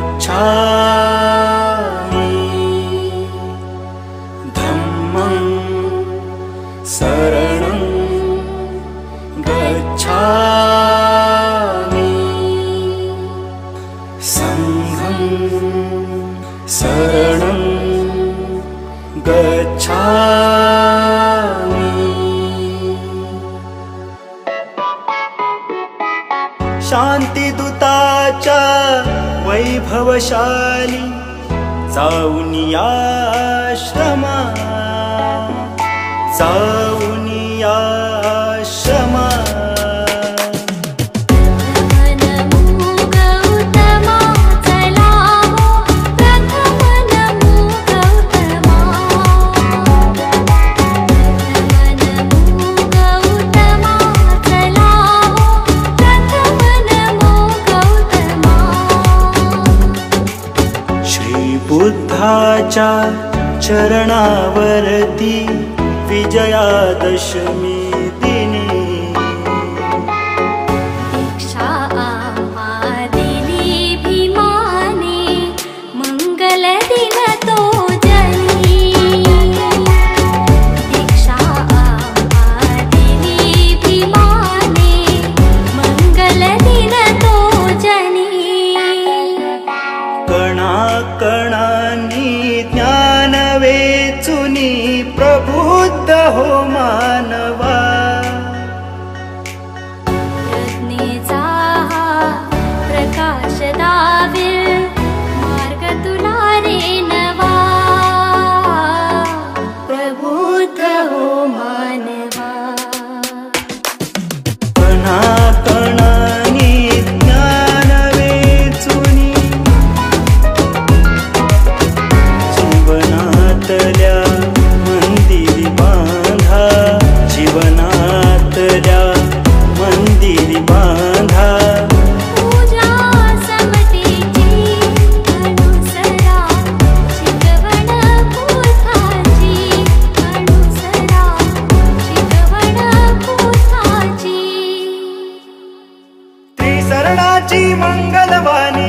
गच्छामि धम्मं शरणं गच्छामि संघं शरणं गच्छामि। शांतिदूताच्या वैभवशाली जाऊनी आश्रमा बुद्धाच्या चरणावरती विजयादशमी दिनी दीक्षा दिली भीमाने मंगल दिन तो जनी दीक्षा दिली भीमाने मंगल दिन तो जनी कणा कणानी ज्ञान वेचुनी प्रबुद्ध हो मानवा प्रज्ञेचा प्रकाश दावेल मार्ग तुला रे नवा प्रबुद्ध हो मानवा कणा कणानी ज्ञान वेचुनी जीवनातल्या मंदिरी बांधा जीवनातल्या मंदिरी बांधा पूजा समतेची अनुसरा शिकवण बुद्धाची अनुसरा शिकवण बुद्धाची त्रिसरणाची मंगलवाणी